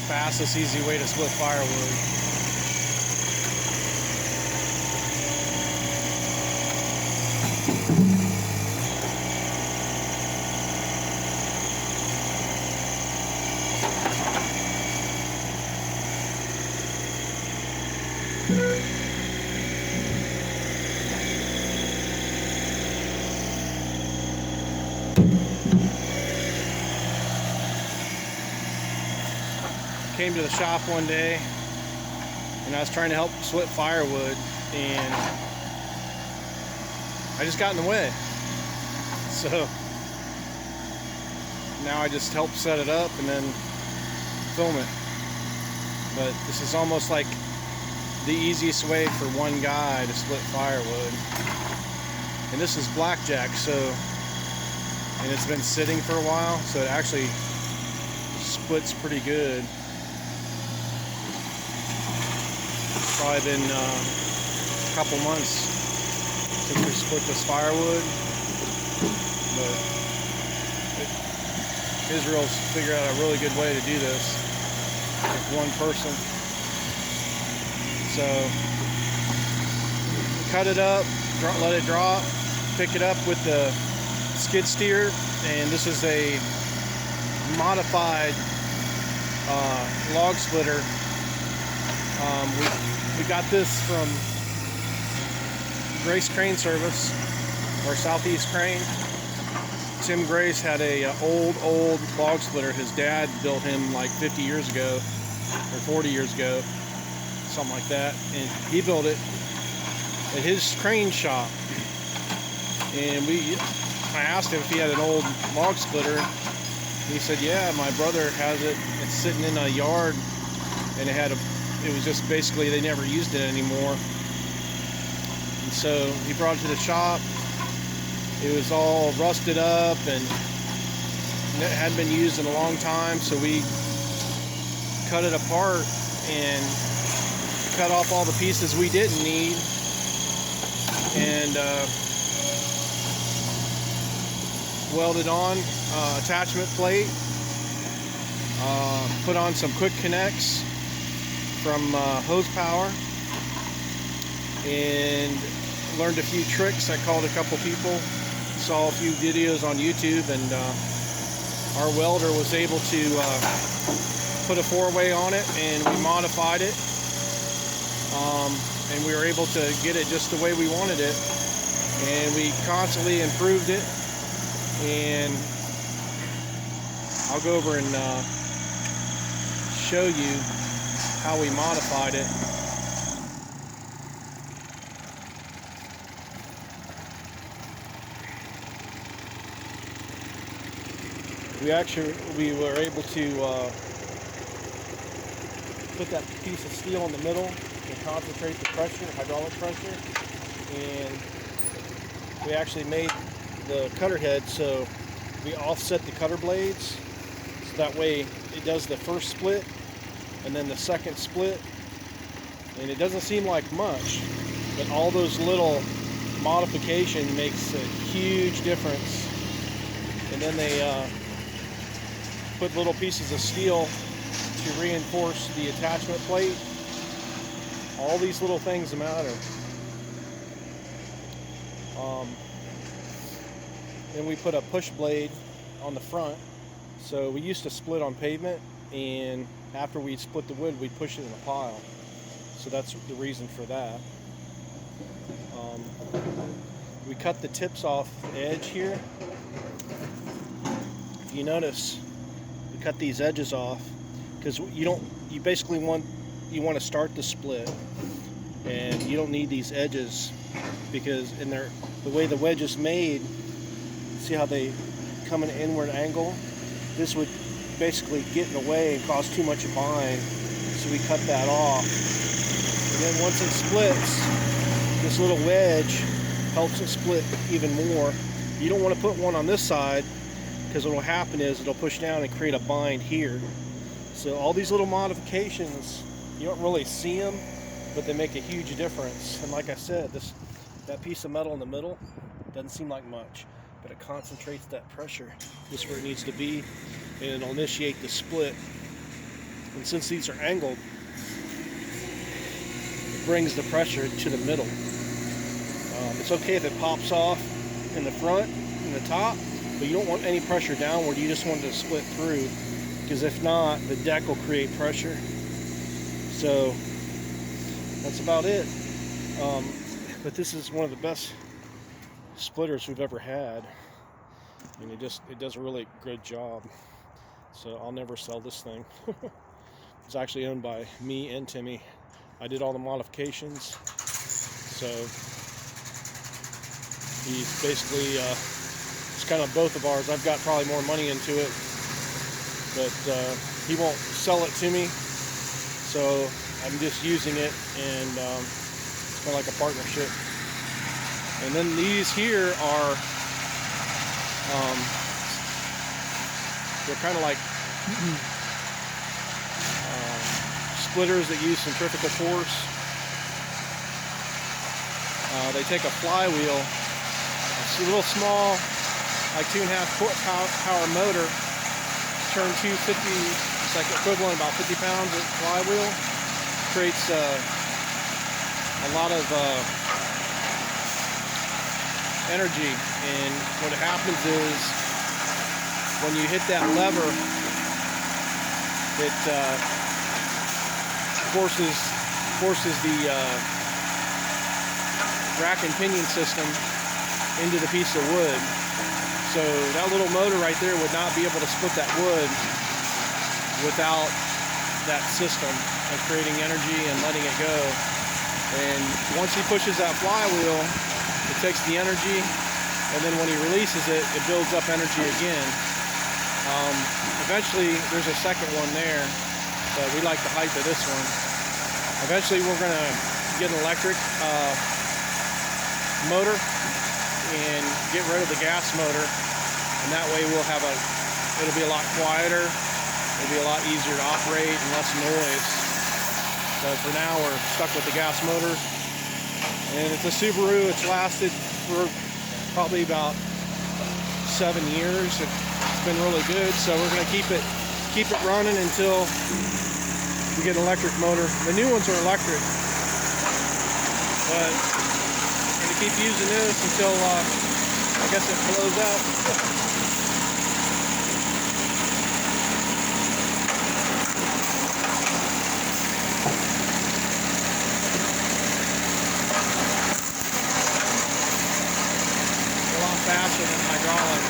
fastest, easy way to split firewood. Came to the shop one day and I was trying to help split firewood and I just got in the way. So now I just help set it up and then film it. But this is almost like the easiest way for one guy to split firewood. And this is blackjack, and it's been sitting for a while, so it actually splits pretty good. It's probably been a couple months since we split this firewood, but Israel's figured out a really good way to do this with one person. So cut it up, let it drop, pick it up with the skid steer, and this is a modified log splitter. We got this from Grace Crane Service, or Southeast Crane. Tim Grace had a old log splitter. His dad built him like 50 years ago or 40 years ago, something like that, and he built it at his crane shop. And I asked him if he had an old log splitter. He said, yeah, my brother has it. It's sitting in a yard, and it was just basically they never used it anymore. And so he brought it to the shop. It was all rusted up and it hadn't been used in a long time, so we cut it apart and cut off all the pieces we didn't need, and welded on attachment plate, put on some quick connects from hose power, and learned a few tricks. I called a couple people, saw a few videos on YouTube, and our welder was able to put a 4-way on it, and we modified it, and we were able to get it just the way we wanted it, and we constantly improved it. And I'll go over and show you how we modified it. We were able to put that piece of steel in the middle and concentrate the pressure, hydraulic pressure, and we actually made the cutter head so we offset the cutter blades, so that way it does the first split and then the second split, and it doesn't seem like much, but all those little modification makes a huge difference. And then they put little pieces of steel to reinforce the attachment plate. All these little things matter. Then we put a push blade on the front. So we used to split on pavement, and after we split the wood, we'd push it in a pile. So that's the reason for that. We cut the tips off the edge here. If you notice, we cut these edges off because you basically want to start the split, and you don't need these edges because the way the wedge is made, see how they come at an inward angle? This would basically get in the way and cause too much of bind, so we cut that off. And then once it splits, this little wedge helps it split even more. You don't want to put one on this side, because what will happen is it'll push down and create a bind here. So all these little modifications, you don't really see them, but they make a huge difference. And like I said, that piece of metal in the middle doesn't seem like much, but it concentrates that pressure just where it needs to be, and it'll initiate the split. And since these are angled, it brings the pressure to the middle. It's okay if it pops off in the front, in the top, but you don't want any pressure downward. You just want it to split through, because if not, the deck will create pressure. So that's about it. But this is one of the best splitters we've ever had, and it does a really good job. So I'll never sell this thing. It's actually owned by me and Timmy. I did all the modifications, so he's basically it's kind of both of ours. I've got probably more money into it, but he won't sell it to me, so I'm just using it, and it's kind of like a partnership. And then these here are they're kind of like splitters that use centrifugal force. They take a flywheel, it's a little small, like 2.5 foot power motor, turn 250, it's like equivalent about 50 pounds of flywheel, creates a lot of energy. And what happens is when you hit that lever, it forces the rack and pinion system into the piece of wood. So that little motor right there would not be able to split that wood without that system of creating energy and letting it go. And once he pushes that flywheel, it takes the energy, and then when he releases it, it builds up energy again. Eventually, there's a second one there, but we like the height of this one. Eventually, we're going to get an electric motor and get rid of the gas motor, and that way it'll be a lot quieter, it'll be a lot easier to operate and less noise. But for now, we're stuck with the gas motor, and it's a Subaru. It's lasted for probably about 7 years. It's been really good, so we're going to keep it running until we get an electric motor. The new ones are electric, but I'm going to keep using this until I guess it blows out. Faster than hydraulic.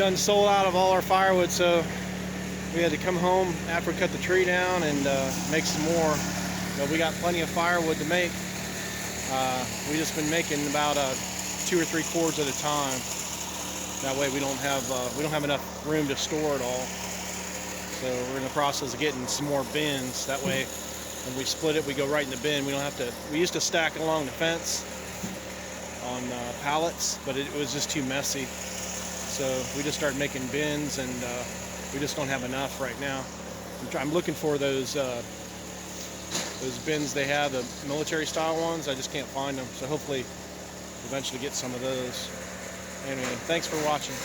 done sold out of all our firewood, so we had to come home after we cut the tree down and make some more. But we got plenty of firewood to make. We just been making about 2 or 3 cords at a time. That way we don't have enough room to store it all. So we're in the process of getting some more bins. That way, when we split it, we go right in the bin. We don't have to. We used to stack it along the fence on pallets, but it was just too messy. So we just started making bins, and we just don't have enough right now. I'm looking for those bins they have, the military style ones. I just can't find them. So hopefully, eventually get some of those. Anyway, thanks for watching.